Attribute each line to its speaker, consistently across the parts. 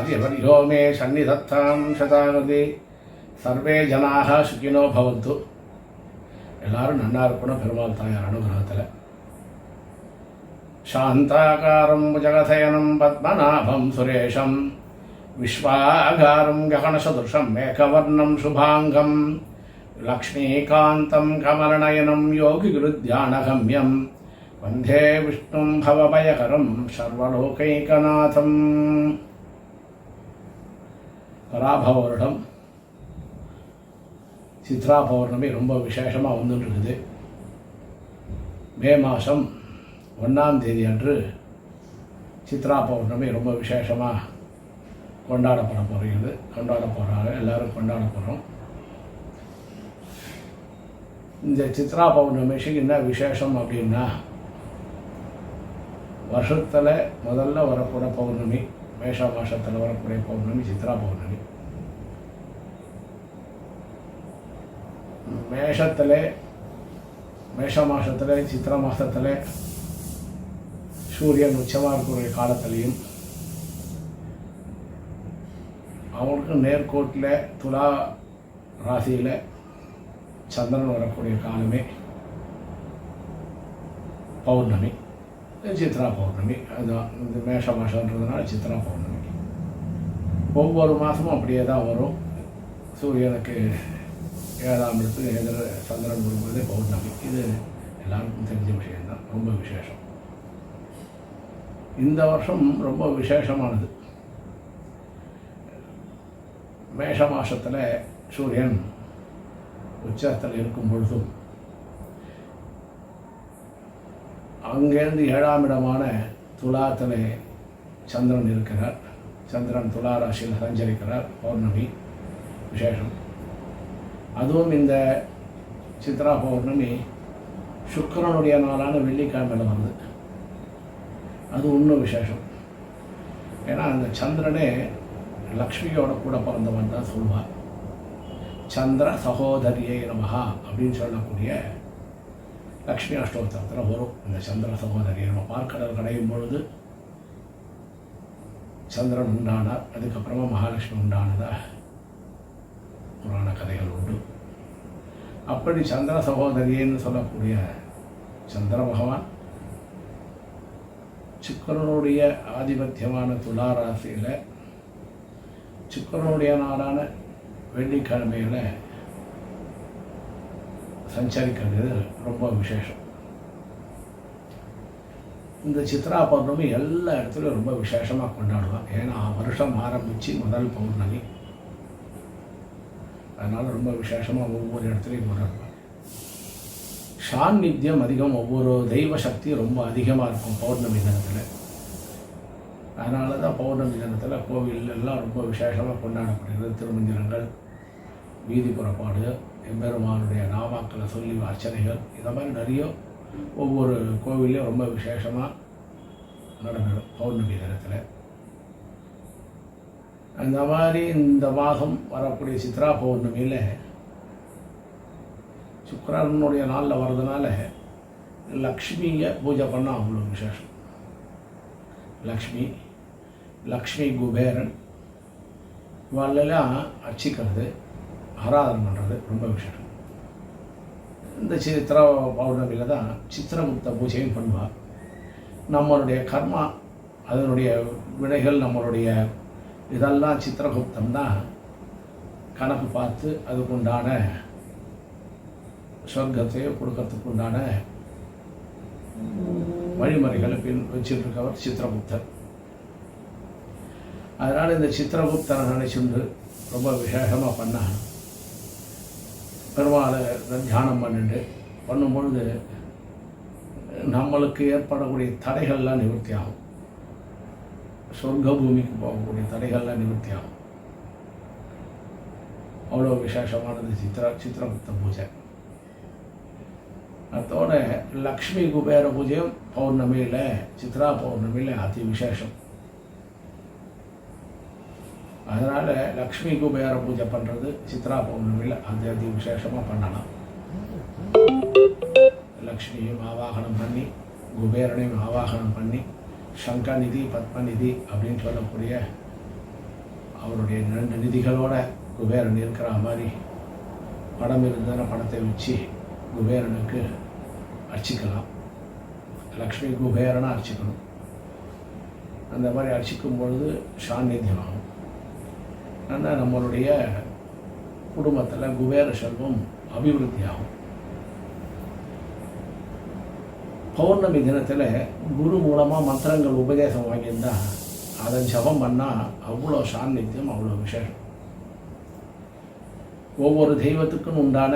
Speaker 1: ஆதித்யவர்யோ மே சந்நிதத்தாம் சதானதி survey ஜனாக சுகினோ பவந்து. எல்லாரும் நன்னா இருக்கணும் பெருமாள் தாயார் அனுகிரகத்தில். சாந்தாகாரம் ஜகதயனம் பத்மநாபம் சுரேஷம் விஸ்வாகாரம் ககனசதுஷம் மேகவர்ணம் சுபாங்கம் லக்ஷ்மீகாந்தம் கமலநயனம் யோகிகுருத்யானகம்யம் வந்தே விஷ்ணும் பவபயகரம் சர்வலோகைகநாதம். பராபவ வருடம் சித்ரா பௌர்ணமி ரொம்ப விசேஷமாக வந்துட்டுருக்குது. மே மாதம் 1ஆம் தேதி அன்று சித்ரா பௌர்ணமி ரொம்ப விசேஷமாக கொண்டாட போகிறாங்க. எல்லோரும் கொண்டாட போகிறோம். இந்த சித்ரா பௌர்ணமிக்கு என்ன விசேஷம் அப்படின்னா, வருஷத்தில் முதல்ல வரக்கூடிய பௌர்ணமி, மேஷ மாதத்தில் வரக்கூடிய பௌர்ணமி சித்ரா பௌர்ணமி. மேஷ மாதத்தில் சித்ரா மாதத்தில் சூரியன் உச்சமாக இருக்கக்கூடிய காலத்திலையும், அவனுக்கு நேர்கோட்டில் துலா ராசியில் சந்திரன் வரக்கூடிய காலமே பௌர்ணமி, சித்ரா பௌர்ணமி. அதுதான் இந்த மேஷ மாதன்றதுனால சித்ரா பௌர்ணமி. ஒவ்வொரு மாதமும் அப்படியே தான் வரும். சூரியனுக்கு 7ஆம் இடத்துக்கு எதிர சந்திரன் வரும்போதே பௌர்ணமி. இது எல்லாருக்கும் தெரிஞ்ச விஷயம்தான், ரொம்ப விசேஷம். இந்த வருஷம் ரொம்ப விசேஷமானது. மேஷ மாதத்தில் சூரியன் உச்சத்தில் இருக்கும் பொழுதும், அங்கேருந்து 7ஆம் இடமான துலாத்தில் சந்திரன் இருக்கிறார். சந்திரன் துலா ராசியில் சஞ்சரிக்கிறார். பௌர்ணமி விசேஷம். அதுவும் இந்த சித்ரா பௌர்ணமி சுக்கிரனுடைய நாளான வெள்ளிக்கிழமையில் வருது. அது இன்னும் விசேஷம். ஏன்னா அந்த சந்திரனே லக்ஷ்மியோட கூட பிறந்தவன் தான் சொல்வார். சந்திர சகோதரியை நமஹா அப்படின்னு சொல்லக்கூடிய லக்ஷ்மி அஷ்டோத்திரத்தில் வரும். இந்த சந்திர சகோதரியை நம்ம பார்க்கடல் கடையும் பொழுது சந்திரன் உண்டானார். அதுக்கப்புறமா மகாலட்சுமி உண்டானதா புராண கதைகள் உண்டு. அப்படி சந்திர சகோதரியன்னு சொல்லக்கூடிய சந்திர பகவான் சுக்கிரனுடைய ஆதிபத்தியமான துலா ராசியில் சுக்கிரனுடைய நாளான வெள்ளிக்கிழமையில் சஞ்சரிக்கிறது ரொம்ப விசேஷம். இந்த சித்ரா பௌர்ணமி எல்லா இடத்துலையும் ரொம்ப விசேஷமாக கொண்டாடுவான். ஏன்னா வருஷம் ஆரம்பித்து முதல் பௌர்ணமி, அதனால் ரொம்ப விசேஷமாக ஒவ்வொரு இடத்துலையும் கொண்டாடுவாங்க. சாநித்தியம் அதிகம், ஒவ்வொரு தெய்வ சக்தி ரொம்ப அதிகமாக இருக்கும் பௌர்ணமி தினத்தில். அதனால தான் பௌர்ணமி தினத்தில் கோவில் எல்லாம் ரொம்ப விசேஷமாக கொண்டாடப்படுகிறது. திருமஞ்சனங்கள், வீதி புறப்பாடு, எம்பெருமானுடைய நாமாக்களை சொல்லி அர்ச்சனைகள், இதை மாதிரி நிறைய ஒவ்வொரு கோவிலையும் ரொம்ப விசேஷமாக நடந்துடும் பௌர்ணமி தினத்தில். அந்த மாதிரி இந்த மாதம் வரக்கூடிய சித்ரா பௌர்ணமியில் சுக்கிரனுடைய நாளில் வர்றதுனால லக்ஷ்மியை பூஜை பண்ணால் அவ்வளோ விசேஷம். லக்ஷ்மி குபேரன் இவெல்லாம் அர்ச்சிக்கிறது, ஆராதனை பண்ணுறது ரொம்ப விசேஷம். இந்த சித்ரா பௌர்ணமியில் தான் சித்திரகுப்த பூஜையும் பண்ணுவார். நம்மளுடைய கர்மா, அதனுடைய வினைகள், நம்மளுடைய இதெல்லாம் சித்திரகுப்தம் தான் கணக்கு பார்த்து அதுக்குண்டான சொர்க்கத்தையோ கொடுக்கறதுக்கு உண்டான வழிமுறைகளை வச்சுருக்கவர் சித்திரகுப்தர். அதனால் இந்த சித்திரகுப்தரை நினைச்சுண்டு ரொம்ப விசேஷமாக பண்ணால் பெருமாளை தியானம் பண்ணும்பொழுது நம்மளுக்கு ஏற்படக்கூடிய தடைகள்லாம் நிவர்த்தி ஆகும். சொர்க்க பூமிக்கு போகக்கூடிய தடைகள்லாம் நிவர்த்தி ஆகும். அவ்வளோ விசேஷமானது சித்திரகுப்த பூஜை. அதோட லக்ஷ்மி குபேர பூஜையும் பௌர்ணமியில், சித்ரா பௌர்ணமியில் அதி விசேஷம். அதனால் லக்ஷ்மி குபேர பூஜை பண்ணுறது சித்ரா பௌர்ணமியில் அதி விசேஷமாக பண்ணலாம். லக்ஷ்மியும் ஆவாகனம் பண்ணி, குபேரனையும் ஆவாகனம் பண்ணி, சங்கநிதி பத்மநிதி அப்படின்னு சொல்லக்கூடிய அவருடைய 2 நிதிகளோட குபேரன் இருக்கிற மாதிரி படம் இருந்ததுன்னா படத்தை வச்சு குபேரனுக்கு அர்ச்சிக்கலாம். லக்ஷ்மி குபேரனை அர்ச்சிக்கணும். அந்த மாதிரி அர்ச்சிக்கும் பொழுது சாநித்தியமாகும். ஆனால் நம்மளுடைய குடும்பத்தில் குபேர செல்வம் அபிவிருத்தி ஆகும். பௌர்ணமி தினத்தில் குரு மூலமாக மந்திரங்கள் உபதேசம் வாங்கியிருந்தால் அதை ஜபம் பண்ணால் அவ்வளோ சாநித்தியம், அவ்வளோ விசேஷம். ஒவ்வொரு தெய்வத்துக்கும் உண்டான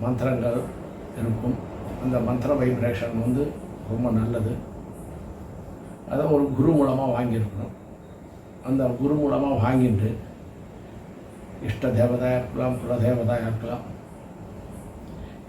Speaker 1: மந்திரங்கள் இருக்கும். அந்த மந்திர வைப்ரேஷன் ரொம்ப நல்லது. அதை ஒரு குரு மூலமாக வாங்கியிருக்கணும். அந்த குரு மூலமாக வாங்கிட்டு இஷ்ட தேவதையாக இருக்கலாம், குல தேவதையாக இருக்கலாம்,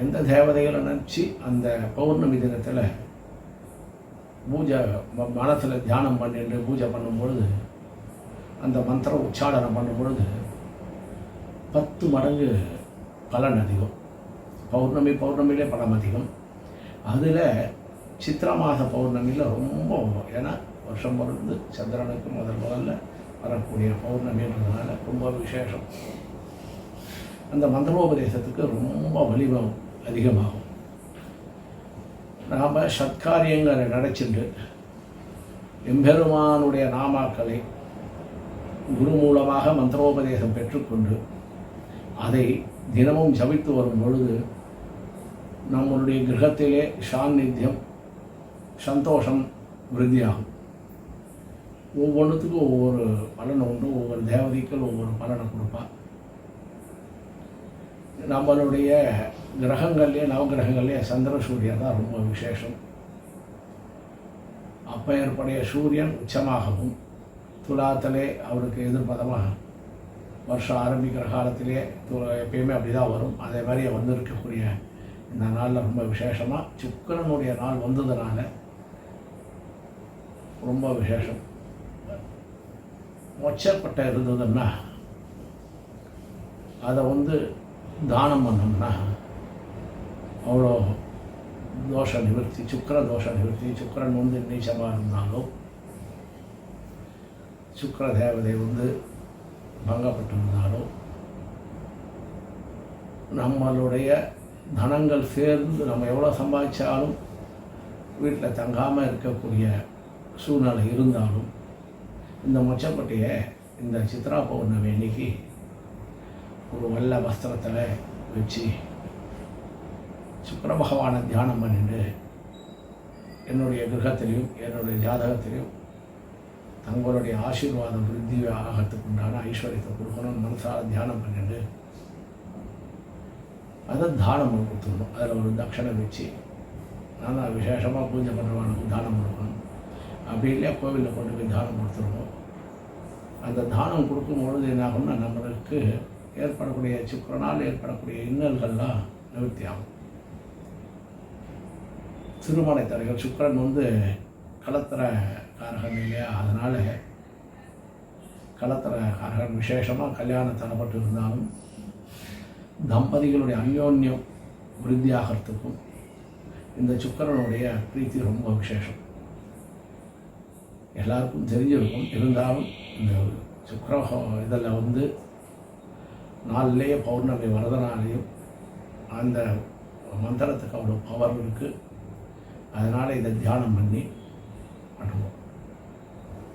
Speaker 1: எந்த தேவதைகளை நினச்சி அந்த பௌர்ணமி தினத்தில் பூஜை மனத்தில் தியானம் பண்ணிட்டு பூஜை பண்ணும்பொழுது அந்த மந்திரம் உச்சாடனம் பண்ணும்பொழுது 10 மடங்கு பலன் அதிகம். பௌர்ணமியிலே பலம் அதிகம். அதில் சித்திரை மாத பௌர்ணமியில் ரொம்ப, ஏன்னா வருஷம் பிறந்து சந்திரனுக்கு முதல்ல வரக்கூடிய பௌர்ணமின்றதுனால ரொம்ப விசேஷம். அந்த மந்திரோபதேசத்துக்கு ரொம்ப வலிமை அதிகமாகும். நாம் சத்காரியங்களை நினைச்சிட்டு எம்பெருமானுடைய நாமாக்களை குரு மூலமாக மந்திரோபதேசம் பெற்றுக்கொண்டு அதை தினமும் ஜபித்து வரும் பொழுது நம்மளுடைய கிரகத்திலே சாநித்தியம், சந்தோஷம் விருத்தியாகும். ஒவ்வொன்றுத்துக்கும் ஒவ்வொரு பலனை உண்டு. ஒவ்வொரு தேவதைக்கும் ஒவ்வொரு பலனை கொடுப்பா. நம்மளுடைய கிரகங்கள்லேயே நவகிரகங்கள்லேயே சந்திர சூரியன் தான் ரொம்ப விசேஷம். அப்போ ஏற்படைய சூரியன் உச்சமாகவும் துலாத்திலே அவருக்கு எதிர்பதமாக வருஷம் ஆரம்பிக்கிற காலத்திலே எப்பயுமே அப்படி தான் வரும். அதே மாதிரியே இருக்கக்கூடிய இந்த நாளில் ரொம்ப விசேஷமாக சுக்கிரனுடைய நாள் வந்ததுனால ரொம்ப விசேஷம். மொச்சப்பட்டை இருந்ததுன்னா அதை தானம் பண்ணோம்னா அவ்வளோ தோஷ நிவர்த்தி, சுக்கிர தோஷ நிவர்த்தி. சுக்கிரன் நீச்சமாக இருந்தாலும் சுக்கிர தேவதை பங்கப்பட்டிருந்தாலும் நம்மளுடைய தனங்கள் சேர்ந்து நம்ம எவ்வளோ சம்பாதிச்சாலும் வீட்டில் தங்காமல் இருக்கக்கூடிய சூழ்நிலை இருந்தாலும் இந்த மொச்சப்பட்டியை இந்த சித்ரா பௌர்ணமி அன்னைக்கு ஒரு வெள்ளை வஸ்திரத்தில் வச்சு சுக்கிர பகவானை தியானம் பண்ணிட்டு என்னுடைய கிரகத்திலையும் என்னுடைய ஜாதகத்திலையும் தங்களுடைய ஆசீர்வாதம் விருத்தி ஆகிறதுக்கு உண்டான ஐஸ்வர்யத்தை கொடுக்கணும்னு மனசார தியானம் பண்ணிட்டு அதை தானம் கொடுத்துடணும். அதில் ஒரு தட்சணை வச்சு நான் விசேஷமாக பூஜை பண்ணுறவனுக்கு தானம் கொடுக்கணும். அப்படி இல்லையா கோவிலில் கொண்டு போய் தானம் கொடுத்துருவோம். அந்த தானம் கொடுக்கும்பொழுது என்ன ஆகும்னா நம்மளுக்கு ஏற்படக்கூடிய சுக்கிரனால் ஏற்படக்கூடிய இன்னல்கள்லாம் நிவர்த்தி ஆகும். திருமண தடைகள், சுக்கிரன் கலத்திர காரகன் இல்லையா, அதனால் கலத்திர காரகன் விசேஷமாக கல்யாணம் தரப்பட்டு இருந்தாலும் தம்பதிகளுடைய அந்யோன்யம் விருத்தியாகிறதுக்கும் இந்த சுக்கிரனுடைய பிரீத்தி ரொம்ப விசேஷம். எல்லாருக்கும் தெரிஞ்சிருக்கும். இருந்தாலும் இந்த சுக்கிர இதில் நாளிலேயே பௌர்ணமி வரதனாலேயும் அந்த மந்திரத்துக்கு அவ்வளோ பவர் இருக்குது. அதனால் இதை தியானம் பண்ணி பண்ணுவோம்.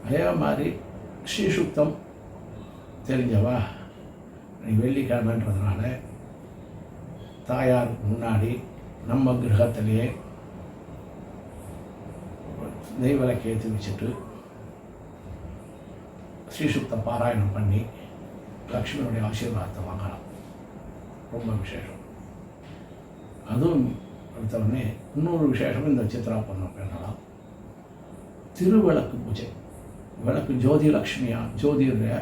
Speaker 1: அதே மாதிரி ஸ்ரீசுக்தம் தெரிஞ்சவா வெள்ளிக்கிழமைன்றதுனால தாயாருக்கு முன்னாடி நம்ம கிரகத்திலேயே நெய்விளக்கு ஏற்றி வச்சுட்டு ஸ்ரீசுக்த பாராயணம் பண்ணி லக்ஷ்மியுடைய ஆசீர்வாதத்தை வாங்கலாம். ரொம்ப விசேஷம். அதுவும் அடுத்தவொடனே இன்னொரு விசேஷம் இந்த சித்ரா பௌர்ணமி பண்ணலாம். திருவிளக்கு பூஜை. விளக்கு ஜோதி லக்ஷ்மியாக ஜோதியுடைய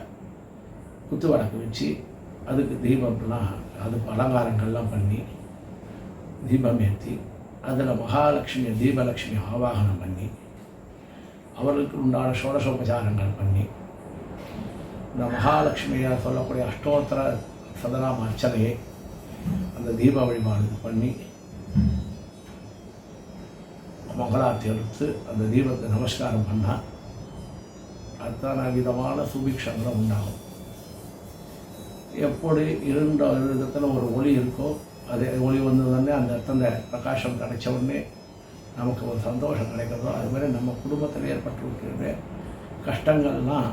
Speaker 1: குத்து விளக்கு வச்சு அதுக்கு தீபம்லாம் அதுக்கு அலங்காரங்கள்லாம் பண்ணி தீபம் ஏற்றி அதில் மகாலட்சுமி தீபலட்சுமி ஆவாகனம் பண்ணி அவருக்கு உண்டான ஷோடசோபச்சாரங்கள் பண்ணி இந்த மகாலட்சுமியாக சொல்லக்கூடிய அஷ்டோத்தர சதநாம அர்ச்சனையை அந்த தீப வழிபாடு பண்ணி மங்களார்த்தி எடுத்து அந்த தீபத்தை நமஸ்காரம் பண்ணால் அத்தனை விதமான சுபிக்ஷங்களும் உண்டாகும். எப்படி இருண்ட விதத்தில் ஒரு ஒளி இருக்கோ அது ஒளி வந்ததுன்னே அந்த இடத்துல பிரகாசம் கிடைச்ச உடனே நமக்கு ஒரு சந்தோஷம் கிடைக்கிறதோ அதுமாதிரி நம்ம குடும்பத்தில் ஏற்பட்டிருக்கிற கஷ்டங்கள்லாம்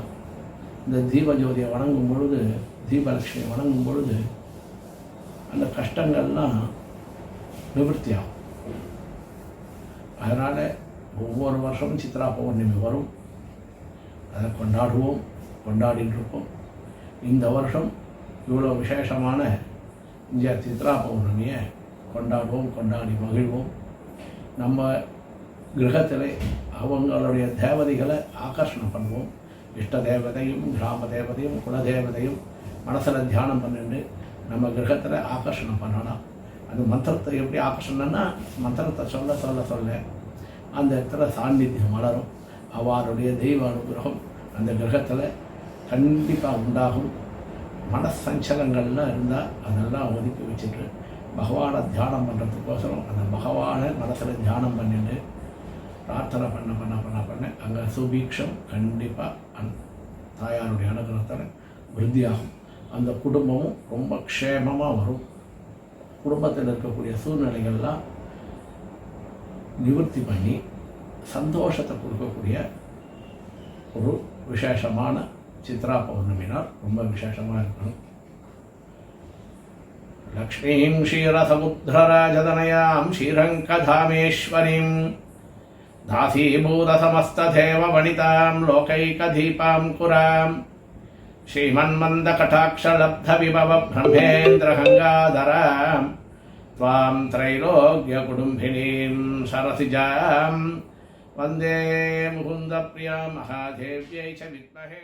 Speaker 1: இந்த தீபஜோதியை வணங்கும் பொழுது, தீபலட்சுமியை வணங்கும் பொழுது அந்த கஷ்டங்கள்லாம் நிவர்த்தி ஆகும். அதனால் ஒவ்வொரு வருஷமும் சித்ரா பௌர்ணமி வரும், அதை கொண்டாடுவோம், கொண்டாடிட்டு இருப்போம். இந்த வருஷம் இவ்வளோ விசேஷமான இந்த சித்ரா பௌர்ணமியை கொண்டாடுவோம், கொண்டாடி மகிழ்வோம். நம்ம கிரகத்தில் அவங்களுடைய தேவதைகளை ஆகர்ஷணம் பண்ணுவோம். இஷ்ட தேவதையும் கிராம தேவதையும் குலதேவதையும் மனசில் தியானம் பண்ணிட்டு நம்ம கிரகத்தில் ஆகர்ஷணம் பண்ணலாம். அந்த மந்திரத்தை எப்படி ஆகர்ஷணம்னா, மந்திரத்தை சொல்ல சொல்ல சொல்ல அந்த இடத்துல சாநித்தியம் வளரும். அவருடைய தெய்வ அனுகிரகம் அந்த கிரகத்தில் கண்டிப்பாக உண்டாகும். மனசஞ்சலங்கள்லாம் இருந்தால் அதெல்லாம் ஒதுக்கி வச்சுட்டு பகவானை தியானம் பண்ணுறதுக்கோசரம் அந்த பகவானை மனசில் தியானம் பண்ணிட்டு பிரார்த்தனை பண்ண பண்ண பண்ண பண்ண அங்கே சுபீக்ஷம் கண்டிப்பாக தாயாருடைய அனுகிரகத்தில் விருத்தியாகும். அந்த குடும்பமும் ரொம்ப க்ஷேமமாக வரும். குடும்பத்தில் இருக்கக்கூடிய சூழ்நிலைகள்லாம் நிவர்த்தி பண்ணி சந்தோஷத்தை கொடுக்கக்கூடிய ஒரு விசேஷமான சித்ரா பௌர்ணமினால் ரொம்ப விசேஷமாக இருக்கணும். லக்ஷ்மீம் க்ஷீரசமுத்திரராஜதனயாம் ஸ்ரீரங்கதாமேஸ்வரீம் தாசீபூதசமஸ்ததேவ வனிதாம் லோகைகதீபாம் குராம் ஸ்ரீமன்மந்தகடாட்சலப்தவிபவ பிரம்மேந்திரகங்காதராம் त्वां त्रैलोक्यकुटुम्बिनीं सरसिजां वन्दे मुकुन्दप्रिया महादेव्यै च विद्महे